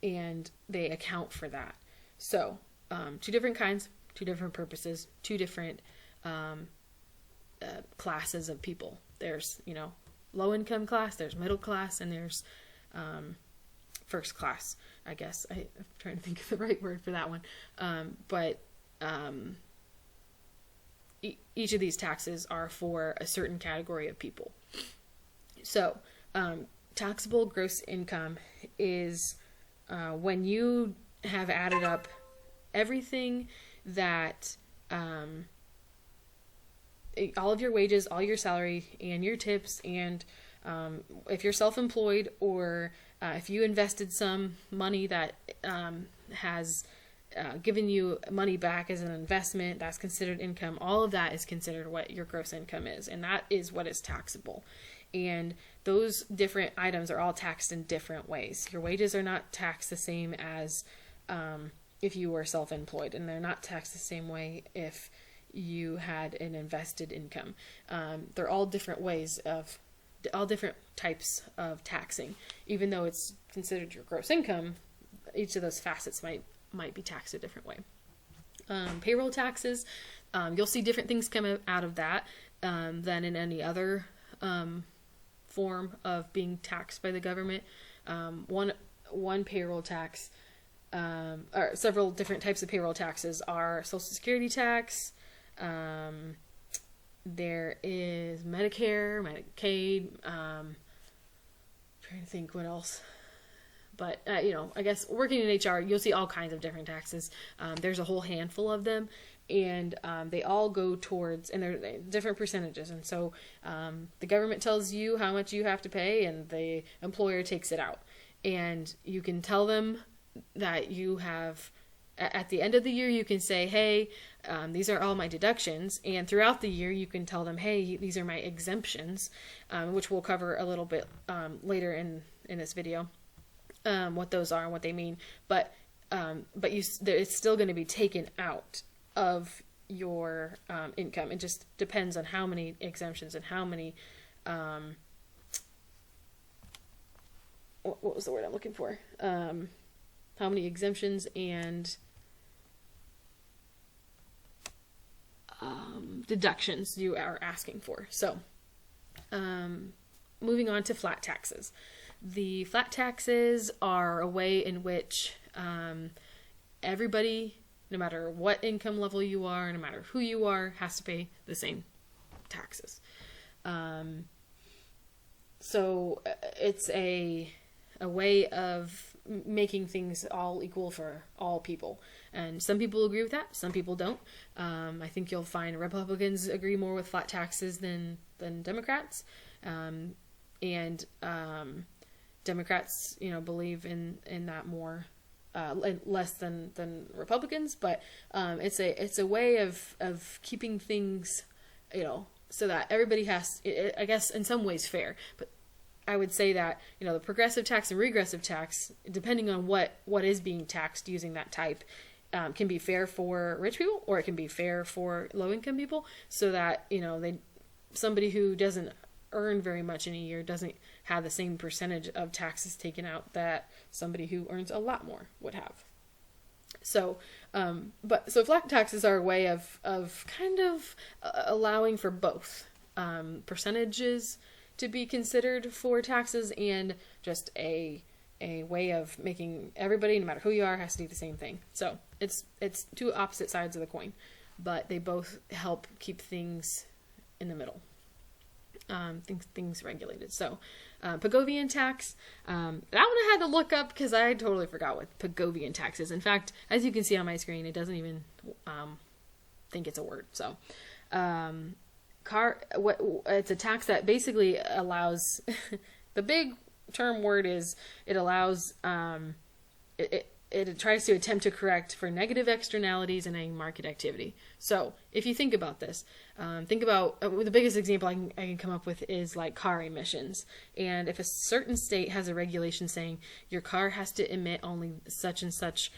And they account for that. So, two different kinds. two different purposes, two different classes of people. There's, low income class, there's middle class, and there's first class, I guess. I'm trying to think of the right word for that one. But each of these taxes are for a certain category of people. So, taxable gross income is when you have added up everything that all of your wages, all your salary, and your tips, and if you're self-employed, or if you invested some money that has given you money back as an investment, that's considered income. All of that is considered what your gross income is, and that is what is taxable. And those different items are all taxed in different ways. Your wages are not taxed the same as if you were self-employed, and they're not taxed the same way if you had an invested income. They're all different ways of, all different types of taxing. Even though it's considered your gross income, each of those facets might be taxed a different way. Payroll taxes, you'll see different things come out of that than in any other form of being taxed by the government. One payroll tax, or several different types of payroll taxes are Social Security tax. There is Medicare, Medicaid. Trying to think what else. But, I guess working in HR, you'll see all kinds of different taxes. There's a whole handful of them, and they all go towards, and they're different percentages. And so the government tells you how much you have to pay, and the employer takes it out. And you can tell them that you have, at the end of the year, you can say, hey, these are all my deductions. And throughout the year, you can tell them, hey, these are my exemptions, which we'll cover a little bit later in this video. What those are and what they mean, but it's still going to be taken out of your income. It just depends on how many exemptions and how many what was the word I'm looking for? How many exemptions and deductions you are asking for. So, moving on to flat taxes. The flat taxes are a way in which everybody, no matter what income level you are, no matter who you are, has to pay the same taxes. So it's a way of making things all equal for all people. And some people agree with that, some people don't. I think you'll find Republicans agree more with flat taxes than Democrats. And Democrats, believe in that more, less than Republicans, but it's a way of keeping things, so that everybody has, I guess, in some ways fair. But I would say that the progressive tax and regressive tax, depending on what is being taxed using that type, can be fair for rich people, or it can be fair for low income people, so that somebody who doesn't earn very much in a year doesn't have the same percentage of taxes taken out that somebody who earns a lot more would have. So, so flat taxes are a way of kind of allowing for both percentages to be considered for taxes, and just a way of making everybody, no matter who you are, has to do the same thing. So it's two opposite sides of the coin, but they both help keep things in the middle. Things regulated. So, Pigovian tax, that one I had to look up because I totally forgot what Pigovian tax is. In fact, as you can see on my screen, it doesn't even think it's a word. So, it's a tax that basically allows the big term word is it allows it tries to attempt to correct for negative externalities in a market activity. So if you think about this, think about the biggest example I can come up with is like car emissions. And if a certain state has a regulation saying your car has to emit only such and such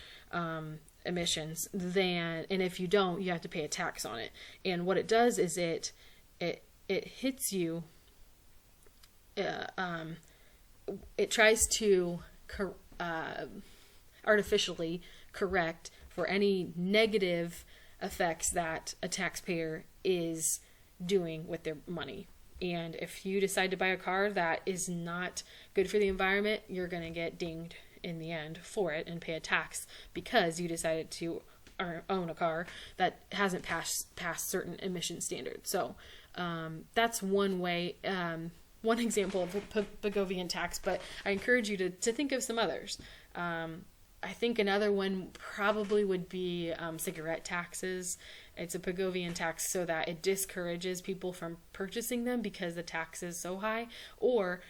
emissions, and if you don't, you have to pay a tax on it. And what it does is it hits you. It tries to artificially correct for any negative effects that a taxpayer is doing with their money. And if you decide to buy a car that is not good for the environment, you're going to get dinged in the end for it and pay a tax because you decided to own a car that hasn't passed certain emission standards. So that's one way, one example of a Pigovian tax, but I encourage you to think of some others. I think another one probably would be cigarette taxes. It's a Pigovian tax so that it discourages people from purchasing them because the tax is so high, or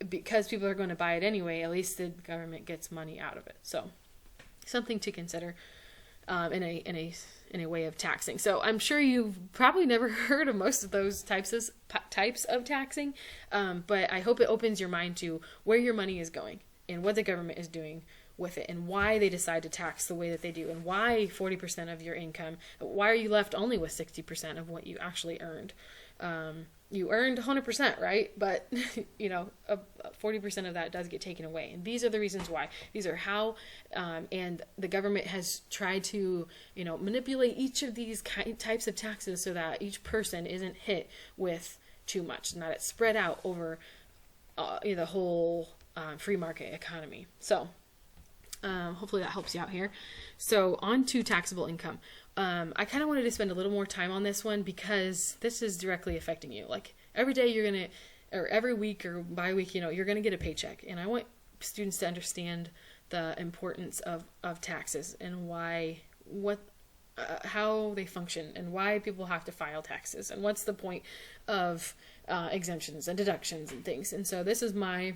because people are going to buy it anyway, at least the government gets money out of it. So something to consider in a way of taxing. So I'm sure you've probably never heard of most of those types of taxing, but I hope it opens your mind to where your money is going and what the government is doing with it and why they decide to tax the way that they do and why 40% of your income, why are you left only with 60% of what you actually earned. You earned 100%, right? But, 40% of that does get taken away. And these are the reasons why. These are how, and the government has tried to, manipulate each of these types of taxes so that each person isn't hit with too much and that it's spread out over the whole free market economy. So, hopefully that helps you out here. So on to taxable income. I kind of wanted to spend a little more time on this one because this is directly affecting you. Like every day or every week or bi-week, you're going to get a paycheck. And I want students to understand the importance of taxes and how they function and why people have to file taxes and what's the point of exemptions and deductions and things. And so this is my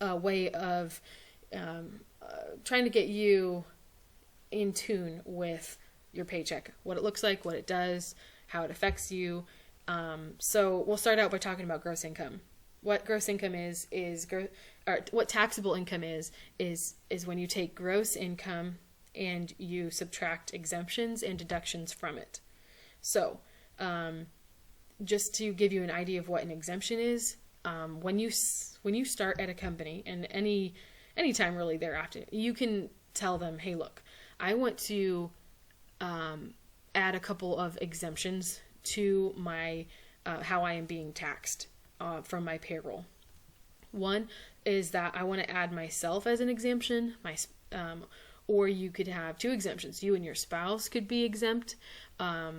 way of trying to get you in tune with your paycheck, what it looks like, what it does, how it affects you. So we'll start out by talking about gross income. What gross income what taxable income is when you take gross income and you subtract exemptions and deductions from it. So just to give you an idea of what an exemption is, when you start at a company and anytime really thereafter, you can tell them, hey, look, I want to add a couple of exemptions to my how I am being taxed from my payroll. One is that I want to add myself as an exemption, or you could have two exemptions. You and your spouse could be exempt, or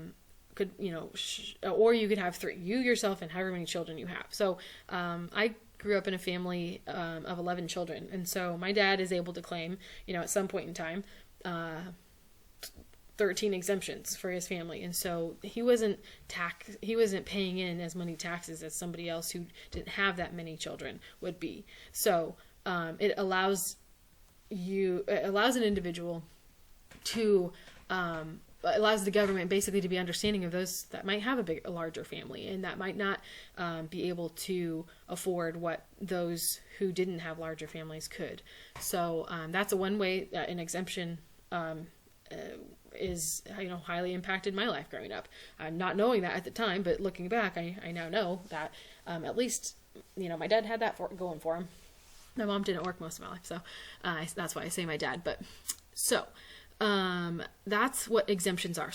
you could have three. You, yourself, and however many children you have. So I grew up in a family of 11 children, and so my dad is able to claim, at some point in time, 13 exemptions for his family, and so he wasn't paying in as many taxes as somebody else who didn't have that many children would be. So it allows an individual to allows the government basically to be understanding of those that might have a larger family and that might not be able to afford what those who didn't have larger families could. So that's one way that an exemption is highly impacted my life growing up. I'm not knowing that at the time, but looking back, I now know that at least my dad had that going for him. My mom didn't work most of my life, so that's why I say my dad. But so that's what exemptions are.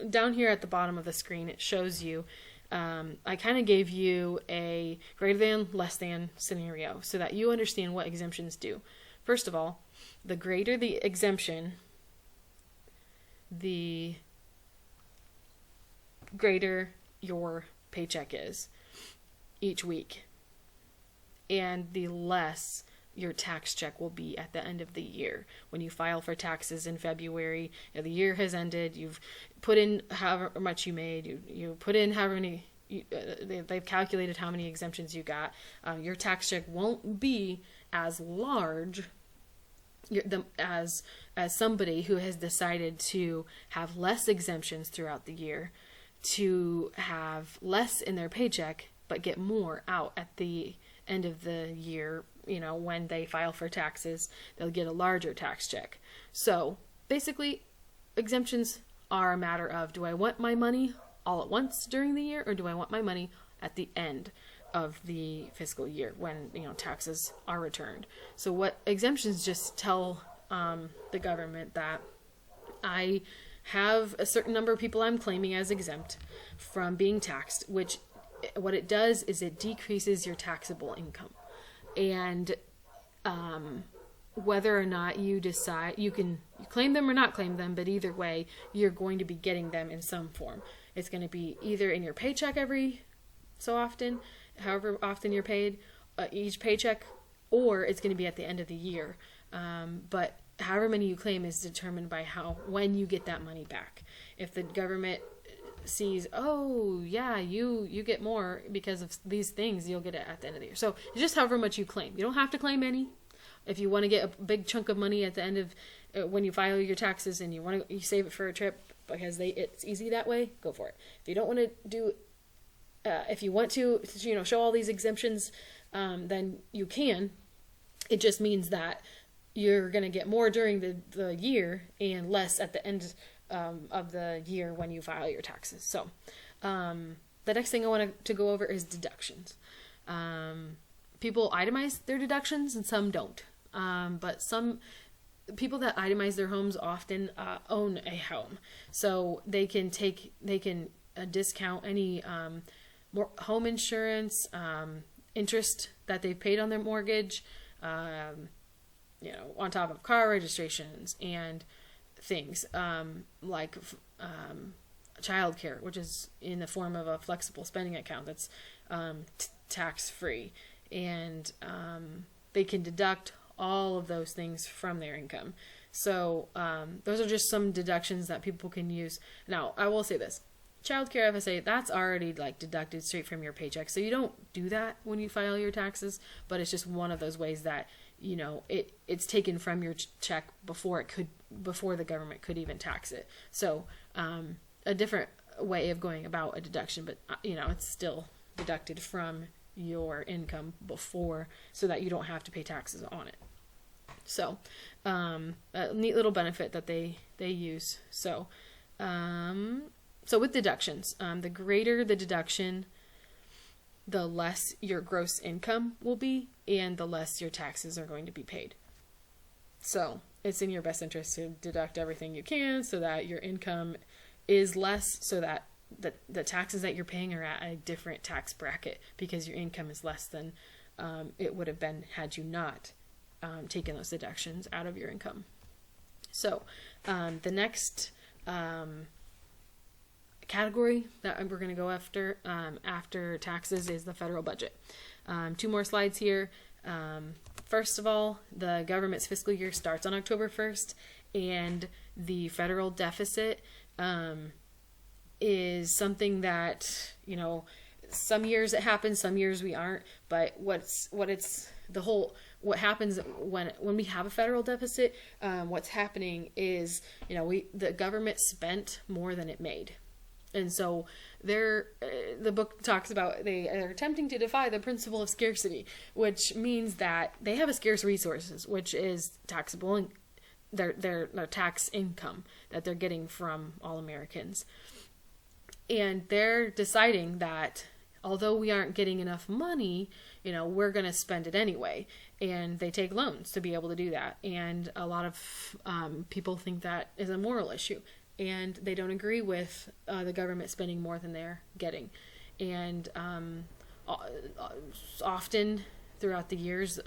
Down here at the bottom of the screen, it shows you. I kind of gave you a greater than, less than scenario so that you understand what exemptions do. First of all, the greater the exemption, the greater your paycheck is each week, and the less your tax check will be at the end of the year. When you file for taxes in February, the year has ended, you've put in however much you made, you put in however many, they've calculated how many exemptions you got, your tax check won't be as large as somebody who has decided to have less exemptions throughout the year, to have less in their paycheck but get more out at the end of the year. When they file for taxes, they'll get a larger tax check. So basically, exemptions are a matter of, do I want my money all at once during the year, or do I want my money at the end of the fiscal year when taxes are returned? So what exemptions just tell the government that I have a certain number of people I'm claiming as exempt from being taxed, which what it does is it decreases your taxable income. And whether or not you decide, you claim them or not claim them, but either way, you're going to be getting them in some form. It's going to be either in your paycheck every so often, however often you're paid, each paycheck, or it's going to be at the end of the year. But however many you claim is determined by when you get that money back. If the government sees, oh yeah, you get more because of these things, you'll get it at the end of the year. So it's just however much you claim. You don't have to claim any. If you want to get a big chunk of money at the end of when you file your taxes and you save it for a trip because it's easy that way, go for it. If you don't want to do, if you want to, show all these exemptions, then you can. It just means that you're going to get more during the year and less at the end of the year when you file your taxes. So the next thing I want to go over is deductions. People itemize their deductions and some don't. But some people that itemize their homes often own a home. So they can discount any home insurance, interest that they've paid on their mortgage, on top of car registrations and things like childcare, which is in the form of a flexible spending account that's tax-free. And they can deduct all of those things from their income. So those are just some deductions that people can use. Now, I will say this. Childcare FSA, that's already deducted straight from your paycheck. So you don't do that when you file your taxes, but it's just one of those ways that, it's taken from your check before the government could even tax it. So a different way of going about a deduction, but it's still deducted from your income before, so that you don't have to pay taxes on it. So a neat little benefit that they use. So with deductions, the greater the deduction, the less your gross income will be, and the less your taxes are going to be paid. So it's in your best interest to deduct everything you can so that your income is less, so that the taxes that you're paying are at a different tax bracket because your income is less than it would have been had you not taken those deductions out of your income. So the next category that we're going to go after taxes is the federal budget. 2 more slides here. First of all, the government's fiscal year starts on October 1st, and the federal deficit is something that, some years it happens, some years we aren't, but what happens when we have a federal deficit, what's happening is, the government spent more than it made. And so the book talks about they are attempting to defy the principle of scarcity, which means that they have a scarce resources, which is taxable, and their tax income that they're getting from all Americans. And they're deciding that although we aren't getting enough money, we're going to spend it anyway. And they take loans to be able to do that. And a lot of people think that is a moral issue. And they don't agree with the government spending more than they're getting. And often throughout the years,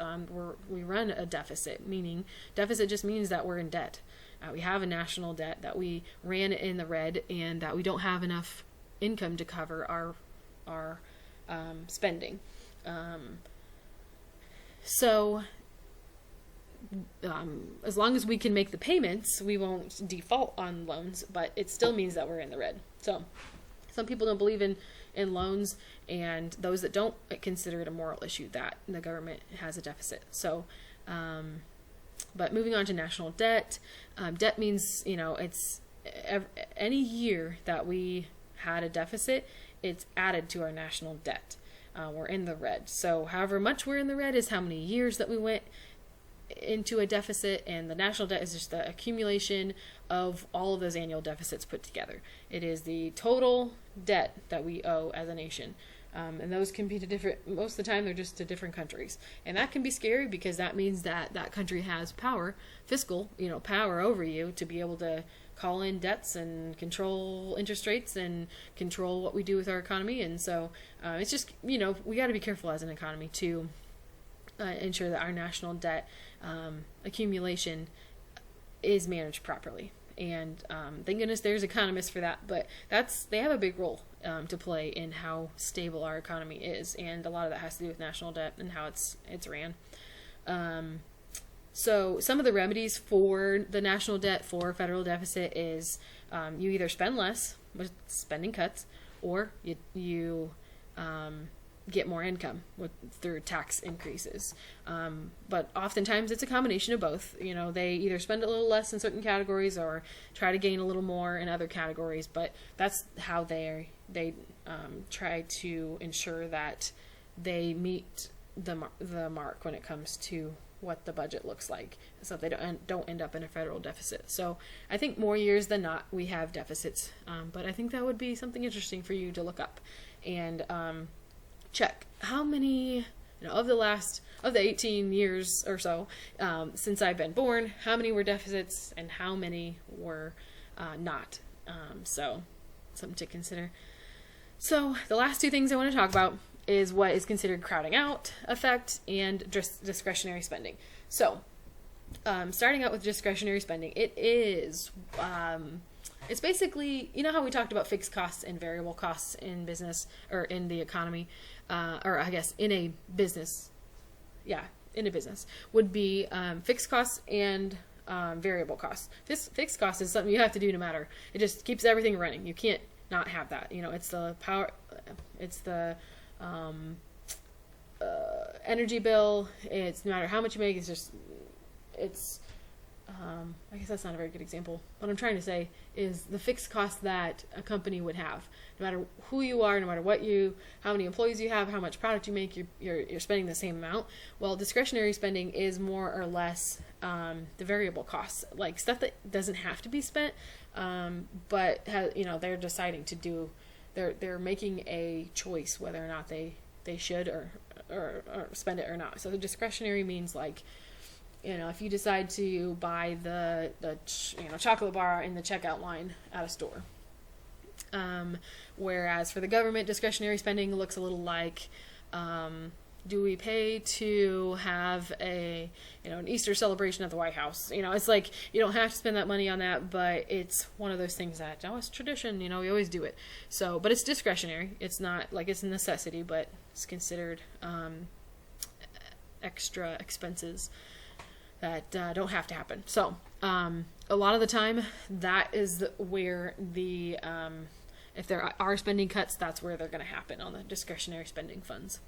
we run a deficit, meaning deficit just means that we're in debt. We have a national debt that we ran in the red and that we don't have enough income to cover our spending. So as long as we can make the payments, we won't default on loans, but it still means that we're in the red. So some people don't believe in loans, and those that don't consider it a moral issue that the government has a deficit. So, but moving on to national debt, debt means, it's any year that we had a deficit, it's added to our national debt. We're in the red. So however much we're in the red is how many years that we went into a deficit, and the national debt is just the accumulation of all of those annual deficits put together. It is the total debt that we owe as a nation And those can be to different, most of the time they're just to different countries. And that can be scary because that means that that country has power, fiscal, power over you to be able to call in debts and control interest rates and control what we do with our economy. And so it's just, we got to be careful as an economy to ensure that our national debt accumulation is managed properly. And thank goodness there's economists for that, but they have a big role to play in how stable our economy is, and a lot of that has to do with national debt and how it's ran. So some of the remedies for the national debt for federal deficit is you either spend less with spending cuts, or you get more income through tax increases. But oftentimes it's a combination of both. They either spend a little less in certain categories or try to gain a little more in other categories. But that's how they try to ensure that they meet the mark when it comes to what the budget looks like, so they don't end up in a federal deficit. So I think more years than not we have deficits, but I think that would be something interesting for you to look up and check how many of the 18 years or so since I've been born, how many were deficits and how many were not. So something to consider. So the last two things I want to talk about is what is considered crowding out effect and discretionary spending. So starting out with discretionary spending, it's basically, how we talked about fixed costs and variable costs in business or in the economy, or I guess in a business, would be fixed costs and variable costs. Fixed costs is something you have to do no matter. It just keeps everything running. You can't not have that. It's the power, it's the energy bill. It's no matter how much you make, I guess that's not a very good example. What I'm trying to say is the fixed cost that a company would have, no matter who you are, no matter how many employees you have, how much product you make, you're spending the same amount. Well, discretionary spending is more or less the variable costs, like stuff that doesn't have to be spent, but they're deciding to do. They're making a choice whether or not they should or spend it or not. So the discretionary means like, if you decide to buy the chocolate bar in the checkout line at a store. Whereas for the government, discretionary spending looks a little like, do we pay to have an Easter celebration at the White House? It's like you don't have to spend that money on that, but it's one of those things that, it's tradition, we always do it. So, but it's discretionary. It's not like it's a necessity, but it's considered extra expenses that don't have to happen. So a lot of the time that is where the if there are spending cuts, that's where they're going to happen on the discretionary spending funds.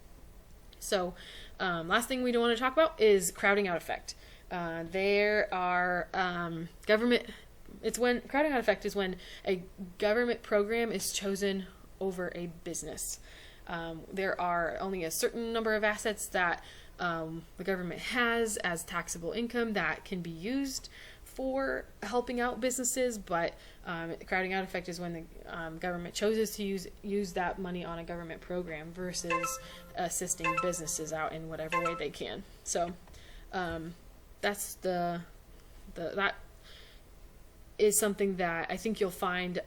So last thing we don't want to talk about is crowding out effect. There are crowding out effect is when a government program is chosen over a business. There are only a certain number of assets that the government has as taxable income that can be used for helping out businesses, but crowding out effect is when the government chooses to use that money on a government program versus assisting businesses out in whatever way they can. So that's that is something that I think you'll find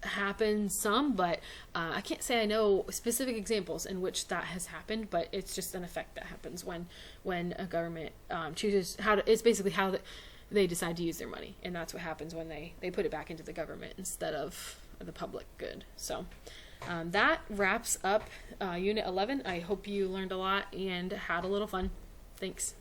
happen some, but I can't say I know specific examples in which that has happened, but it's just an effect that happens when a government chooses it's basically how they decide to use their money, and that's what happens when they put it back into the government instead of the public good. So that wraps up Unit 11. I hope you learned a lot and had a little fun. Thanks.